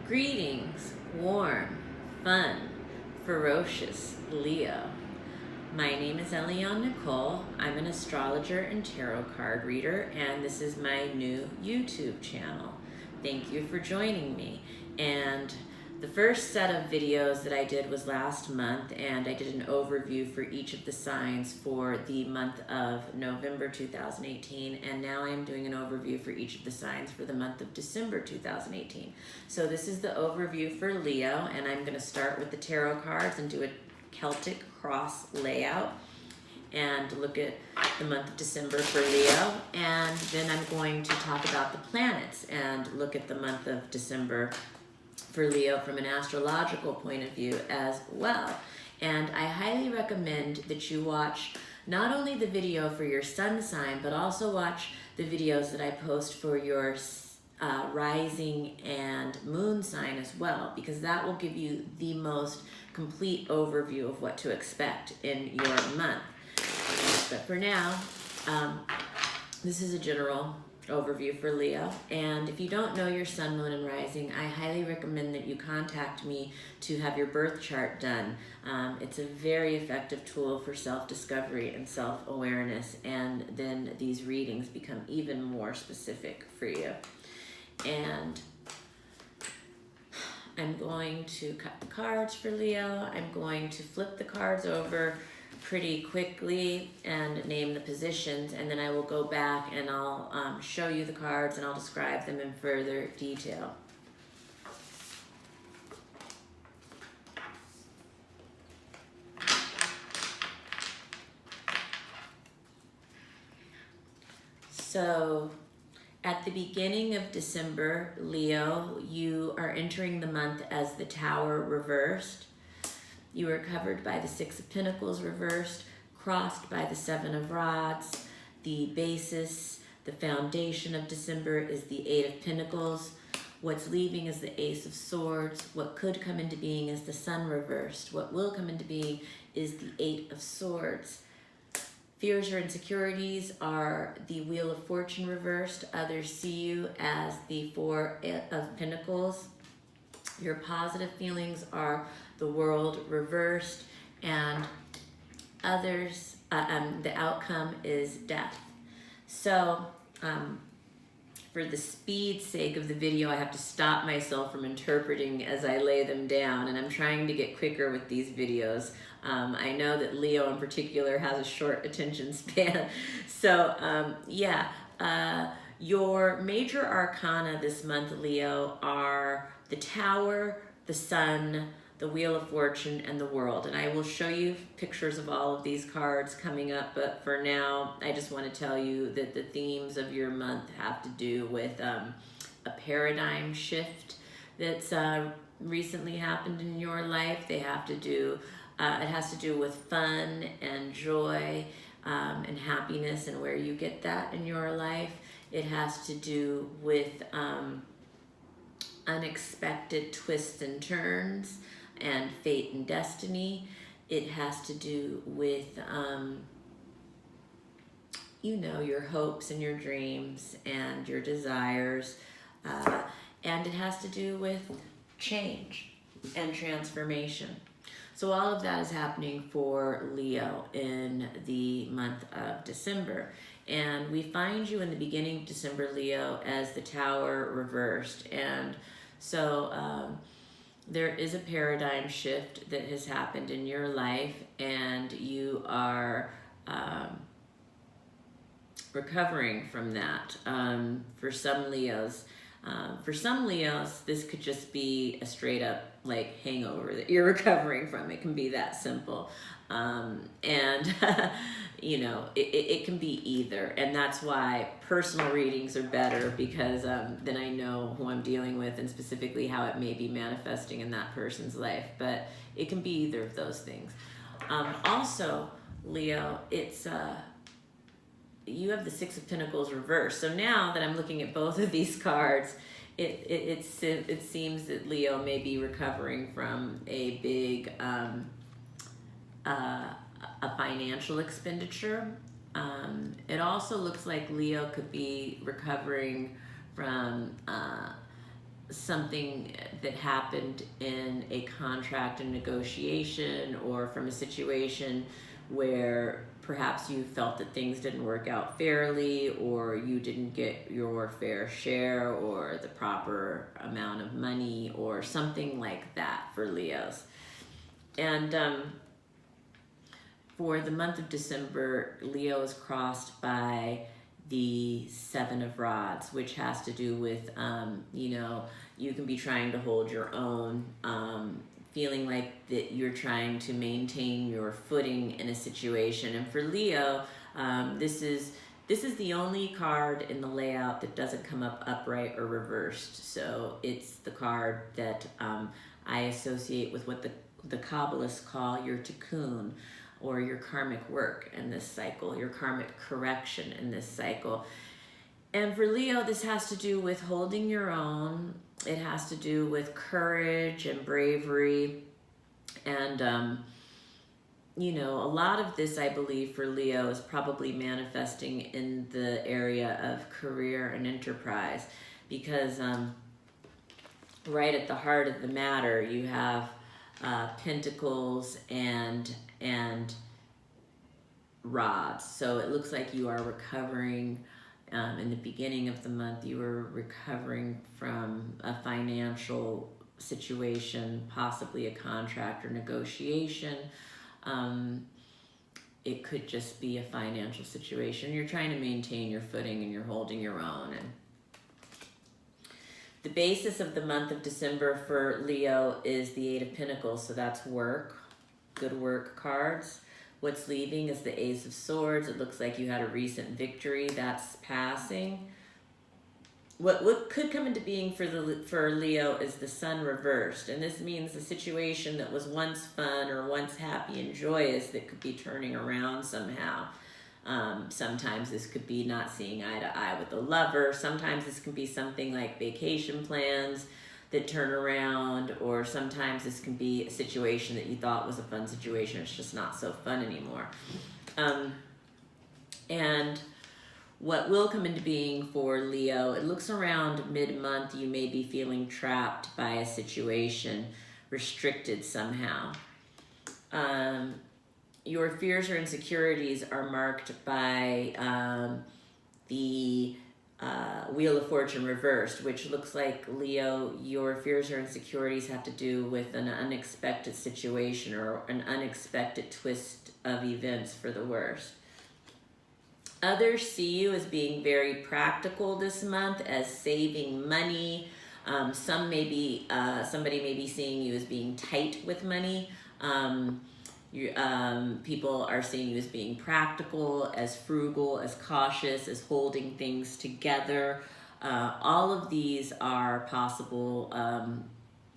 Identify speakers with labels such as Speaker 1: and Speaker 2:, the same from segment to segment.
Speaker 1: Greetings, warm, fun, ferocious Leo. My name is Eliane Nicole. I'm an astrologer and tarot card reader, and this is my new YouTube channel. Thank you for joining me. And the first set of videos that I did was last month, and I did an overview for each of the signs for the month of November 2018, and now I'm doing an overview for each of the signs for the month of December 2018. So this is the overview for Leo, and I'm going to start with the tarot cards and do a Celtic cross layout and look at the month of December for Leo, and then I'm going to talk about the planets and look at the month of December for Leo from an astrological point of view as well. And I highly recommend that you watch not only the video for your sun sign, but also watch the videos that I post for your rising and moon sign as well, because that will give you the most complete overview of what to expect in your month. But for now, this is a general overview for Leo, and if you don't know your sun, moon, and rising, I highly recommend that you contact me to have your birth chart done. It's a very effective tool for self-discovery and self-awareness, and then these readings become even more specific for you. And I'm going to cut the cards for Leo. I'm going to flip the cards over pretty quickly and name the positions, and then I will go back and I'll show you the cards and I'll describe them in further detail. So at the beginning of December, Leo, you are entering the month as the Tower reversed. You are covered by the Six of Pentacles reversed, crossed by the Seven of Rods. The basis, the foundation of December is the Eight of Pentacles. What's leaving is the Ace of Swords. What could come into being is the Sun reversed. What will come into being is the Eight of Swords. Fears or insecurities are the Wheel of Fortune reversed. Others see you as the Four of Pentacles. Your positive feelings are the World reversed, and others, the outcome is death. So, for the speed's sake of the video, I have to stop myself from interpreting as I lay them down, and I'm trying to get quicker with these videos. I know that Leo in particular has a short attention span. So, your major arcana this month, Leo, are the Tower, the Sun, the Wheel of Fortune, and the World. And I will show you pictures of all of these cards coming up, but for now, I just want to tell you that the themes of your month have to do with a paradigm shift that's recently happened in your life. They have to do, it has to do with fun and joy and happiness and where you get that in your life. It has to do with unexpected twists and turns and fate and destiny. It has to do with, your hopes and your dreams and your desires. And it has to do with change and transformation. So all of that is happening for Leo in the month of December. And we find you in the beginning of December, Leo, as the Tower reversed. And so there is a paradigm shift that has happened in your life, and you are recovering from that. For some Leos, this could just be a straight up like hangover that you're recovering from. It can be that simple. It can be either. And that's why personal readings are better, because then I know who I'm dealing with and specifically how it may be manifesting in that person's life. But it can be either of those things. Also, Leo, it's you have the Six of Pentacles reversed. So now that I'm looking at both of these cards, it seems that Leo may be recovering from a big a financial expenditure. It also looks like Leo could be recovering from something that happened in a contract and negotiation, or from a situation where perhaps you felt that things didn't work out fairly, or you didn't get your fair share or the proper amount of money, or something like that for Leos. And for the month of December, Leo is crossed by the Seven of Rods, which has to do with, you can be trying to hold your own, feeling like that you're trying to maintain your footing in a situation. And for Leo, this is the only card in the layout that doesn't come up upright or reversed. So it's the card that I associate with what the Kabbalists call your tikkun, or your karmic work in this cycle, your karmic correction in this cycle. And for Leo, this has to do with holding your own. It has to do with courage and bravery. And, a lot of this, I believe, for Leo is probably manifesting in the area of career and enterprise, because right at the heart of the matter, you have Pentacles and rods. So it looks like you are recovering. In the beginning of the month, you were recovering from a financial situation, possibly a contract or negotiation. It could just be a financial situation. You're trying to maintain your footing and you're holding your own. And the basis of the month of December for Leo is the Eight of Pentacles. So that's work, good work cards. What's leaving is the Ace of Swords. It looks like you had a recent victory that's passing. What could come into being for Leo is the Sun reversed. And this means the situation that was once fun or once happy and joyous that could be turning around somehow. Sometimes this could be not seeing eye to eye with a lover. Sometimes this can be something like vacation plans that turn around, or sometimes this can be a situation that you thought was a fun situation. It's just not so fun anymore. And what will come into being for Leo, it looks around mid-month, you may be feeling trapped by a situation, restricted somehow. Your fears or insecurities are marked by the Wheel of Fortune reversed, which looks like, Leo, your fears or insecurities have to do with an unexpected situation or an unexpected twist of events for the worst. Others see you as being very practical this month, as saving money. Somebody may be seeing you as being tight with money. People are seeing you as being practical, as frugal, as cautious, as holding things together. All of these are possible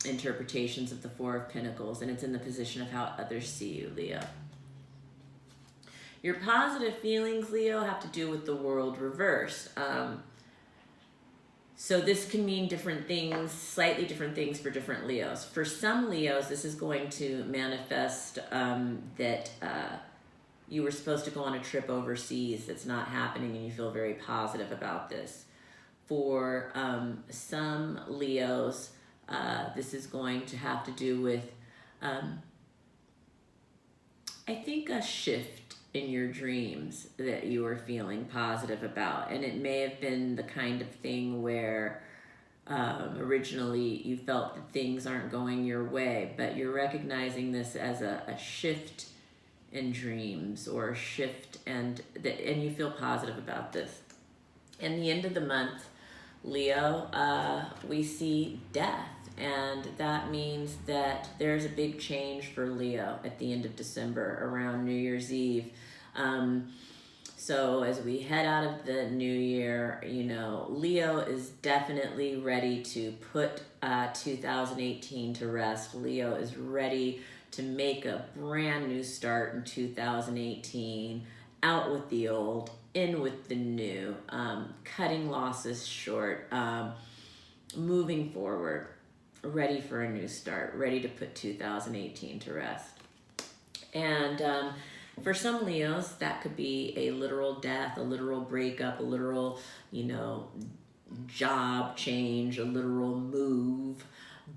Speaker 1: interpretations of the Four of Pentacles, and it's in the position of how others see you, Leo. Your positive feelings, Leo, have to do with the world reversed. So this can mean different things, slightly different things for different Leos. For some Leos, this is going to manifest that you were supposed to go on a trip overseas that's not happening, and you feel very positive about this. For some Leos, this is going to have to do with, I think, a shift in your dreams that you were feeling positive about. And it may have been the kind of thing where originally you felt that things aren't going your way, but you're recognizing this as a shift in dreams, or a shift, and you feel positive about this. In the end of the month, Leo, we see death. And that means that there's a big change for Leo at the end of December, around New Year's Eve. So as we head out of the new year, Leo is definitely ready to put 2018 to rest. Leo is ready to make a brand new start in 2018, out with the old, in with the new, cutting losses short, moving forward. Ready for a new start, ready to put 2018 to rest. And for some Leos, that could be a literal death, a literal breakup, a literal, job change, a literal move,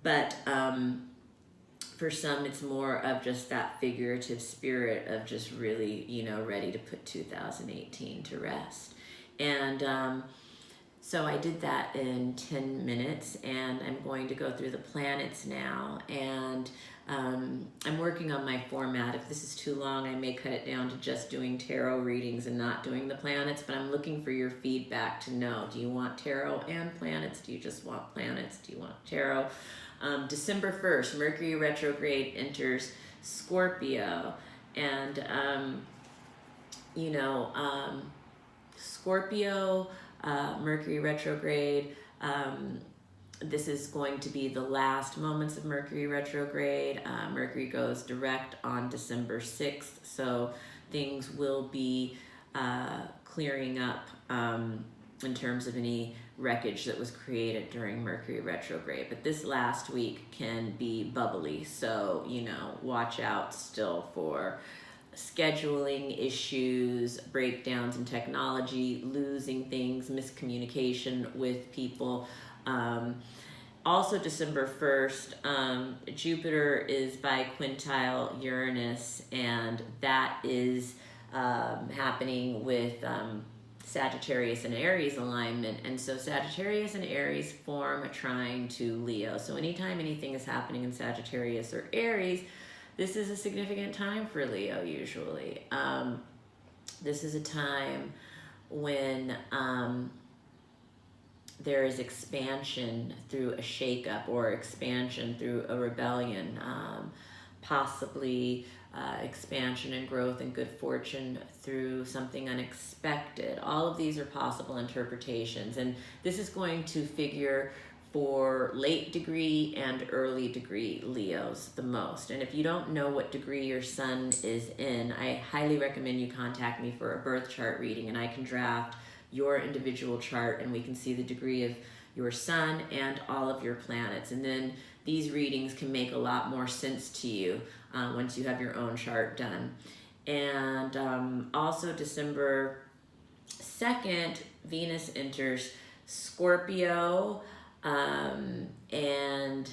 Speaker 1: but for some it's more of just that figurative spirit of just really, ready to put 2018 to rest. And so I did that in 10 minutes, and I'm going to go through the planets now. And I'm working on my format. If this is too long, I may cut it down to just doing tarot readings and not doing the planets, but I'm looking for your feedback to know, do you want tarot and planets? Do you just want planets? Do you want tarot? December 1st, Mercury retrograde enters Scorpio. And, Scorpio, Mercury retrograde, this is going to be the last moments of Mercury retrograde. Mercury goes direct on December 6th, so things will be clearing up in terms of any wreckage that was created during Mercury retrograde. But this last week can be bubbly, so watch out still for scheduling issues, breakdowns in technology, losing things, miscommunication with people. Also December 1st, Jupiter is by quintile Uranus, and that is happening with Sagittarius and Aries alignment. And so Sagittarius and Aries form a trine to Leo. So anytime anything is happening in Sagittarius or Aries, this is a significant time for Leo usually. This is a time when there is expansion through a shakeup or expansion through a rebellion, possibly expansion and growth and good fortune through something unexpected. All of these are possible interpretations, and this is going to figure for late degree and early degree Leos the most. And if you don't know what degree your sun is in, I highly recommend you contact me for a birth chart reading, and I can draft your individual chart and we can see the degree of your sun and all of your planets. And then these readings can make a lot more sense to you once you have your own chart done. And also December 2nd, Venus enters Scorpio. And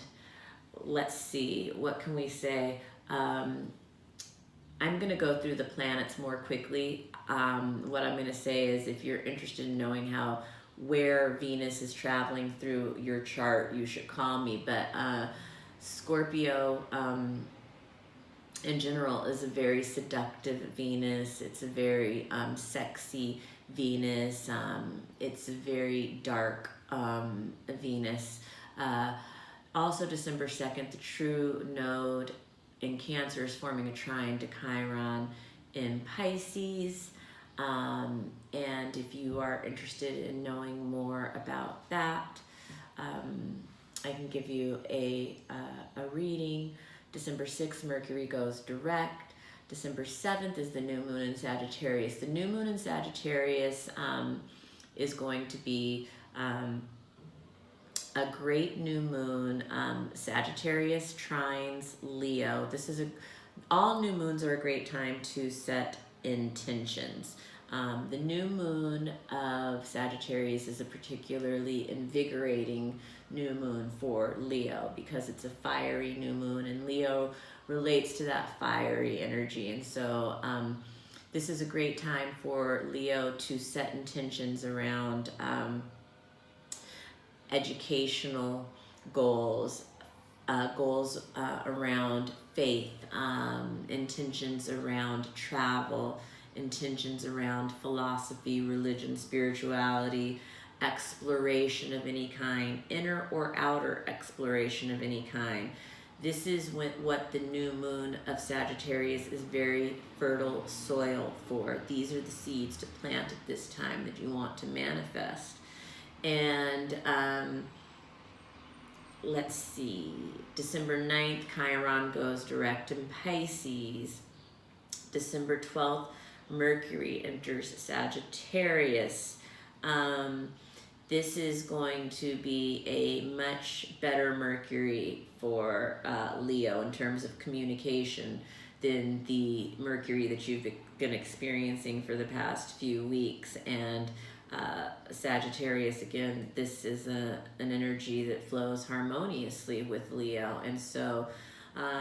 Speaker 1: let's see, what can we say? I'm going to go through the planets more quickly. What I'm going to say is, if you're interested in knowing where Venus is traveling through your chart, you should call me. But Scorpio in general is a very seductive Venus. It's a very sexy Venus. It's a very dark Venus. Also December 2nd, the true node in Cancer is forming a trine to Chiron in Pisces. And if you are interested in knowing more about that, I can give you a reading. December 6th, Mercury goes direct. December 7th is the new moon in Sagittarius. The new moon in Sagittarius is going to be a great new moon. Sagittarius trines Leo. All new moons are a great time to set intentions. The new moon of Sagittarius is a particularly invigorating new moon for Leo because it's a fiery new moon, and Leo relates to that fiery energy. And so this is a great time for Leo to set intentions around educational goals, around faith, intentions around travel, intentions around philosophy, religion, spirituality, exploration of any kind, inner or outer exploration of any kind. This is what the new moon of Sagittarius is very fertile soil for. These are the seeds to plant at this time that you want to manifest. And let's see, December 9th, Chiron goes direct in Pisces. December 12th, Mercury enters Sagittarius. This is going to be a much better Mercury for Leo in terms of communication than the Mercury that you've been experiencing for the past few weeks. And Sagittarius, again, this is an energy that flows harmoniously with Leo, and so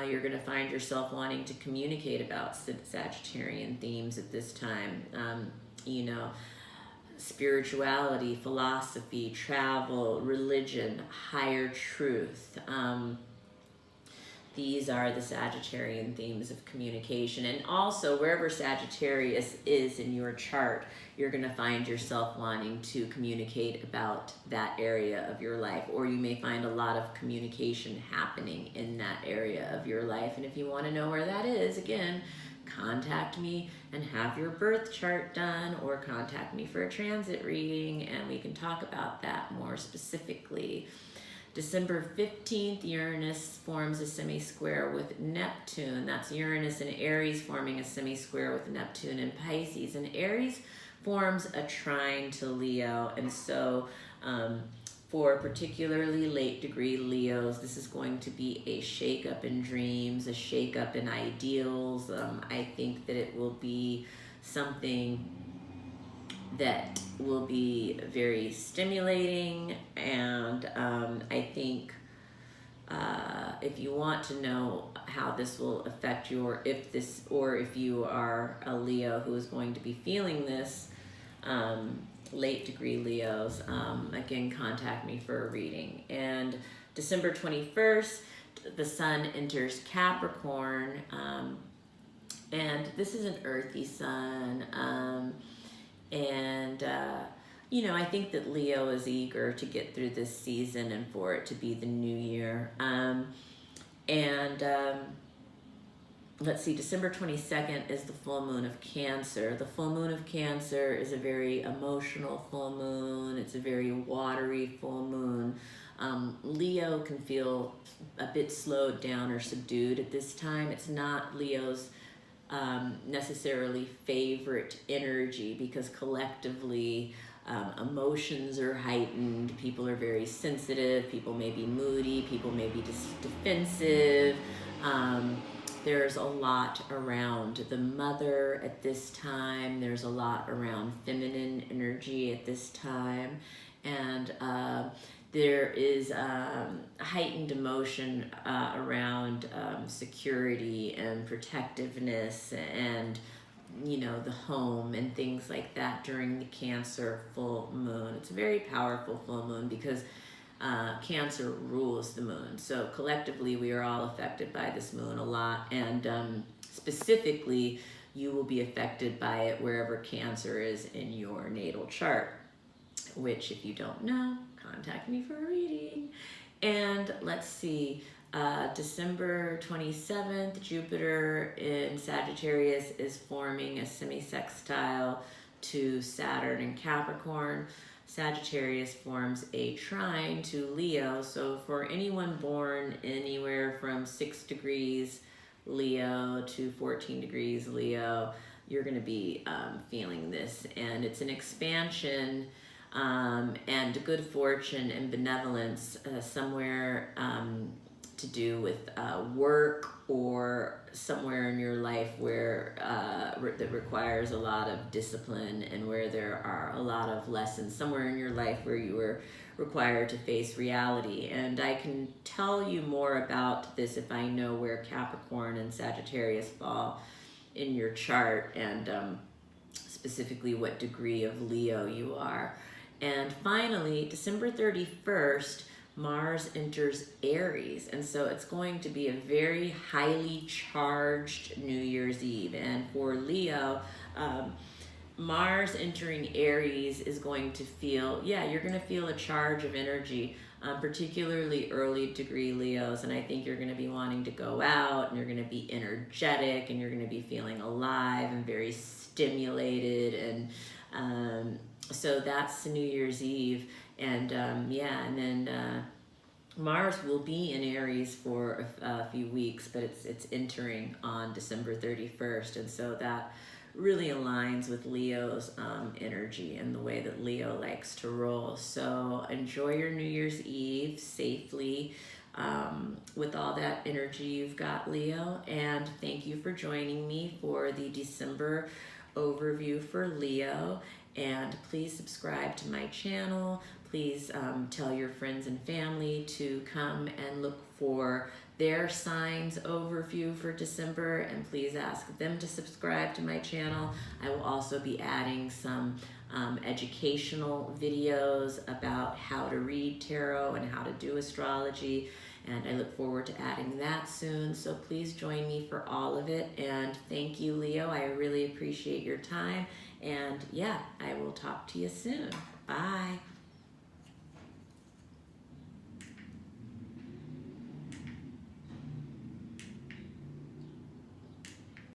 Speaker 1: you're going to find yourself wanting to communicate about Sagittarian themes at this time. You know, spirituality, philosophy, travel, religion, higher truth. These are the Sagittarian themes of communication. And also, wherever Sagittarius is in your chart, you're going to find yourself wanting to communicate about that area of your life, or you may find a lot of communication happening in that area of your life. And if you want to know where that is, again, contact me and have your birth chart done, or contact me for a transit reading and we can talk about that more specifically. December 15th, Uranus forms a semi-square with Neptune. That's Uranus and Aries forming a semi-square with Neptune and Pisces. And Aries forms a trine to Leo. And so for particularly late degree Leos, this is going to be a shake-up in dreams, a shake-up in ideals. I think that it will be something that will be very stimulating, and I think if you want to know how this will affect if you are a Leo who is going to be feeling this, late degree Leos, again, contact me for a reading. And December 21st, the sun enters Capricorn, and this is an earthy sun, you know, I think that Leo is eager to get through this season and for it to be the new year. Let's see, December 22nd is the full moon of Cancer. The full moon of Cancer is a very emotional full moon. It's a very watery full moon. Leo can feel a bit slowed down or subdued at this time. It's not Leo's necessarily favorite energy, because collectively emotions are heightened, people are very sensitive, people may be moody, people may be defensive. There's a lot around the mother at this time, there's a lot around feminine energy at this time, and there is heightened emotion around security and protectiveness and, you know, the home and things like that during the Cancer full moon. It's a very powerful full moon because Cancer rules the moon. So collectively, we are all affected by this moon a lot, and specifically, you will be affected by it wherever Cancer is in your natal chart, which, if you don't know, contact me for a reading. And let's see, December 27th, Jupiter in Sagittarius is forming a semi-sextile to Saturn in Capricorn. Sagittarius forms a trine to Leo. So for anyone born anywhere from 6 degrees Leo to 14 degrees Leo, you're going to be feeling this. And it's an expansion and good fortune and benevolence somewhere to do with work, or somewhere in your life where that requires a lot of discipline, and where there are a lot of lessons, somewhere in your life where you were required to face reality. And I can tell you more about this if I know where Capricorn and Sagittarius fall in your chart, and specifically what degree of Leo you are. And finally, December 31st, Mars enters Aries, and so it's going to be a very highly charged New Year's Eve. And for Leo, Mars entering Aries is going to feel, you're going to feel a charge of energy, particularly early degree Leos, and I think you're going to be wanting to go out, and you're going to be energetic, and you're going to be feeling alive and very stimulated, and so that's New Year's Eve. And and then Mars will be in Aries for a few weeks, but it's entering on December 31st, and so that really aligns with Leo's energy and the way that Leo likes to roll. So enjoy your New Year's Eve safely with all that energy you've got, Leo, and thank you for joining me for the December overview for Leo. And please subscribe to my channel. Please tell your friends and family to come and look for their signs overview for December, and please ask them to subscribe to my channel. I will also be adding some educational videos about how to read tarot and how to do astrology, and I look forward to adding that soon. So please join me for all of it, and thank you, Leo. I really appreciate your time, and yeah, I will talk to you soon. Bye.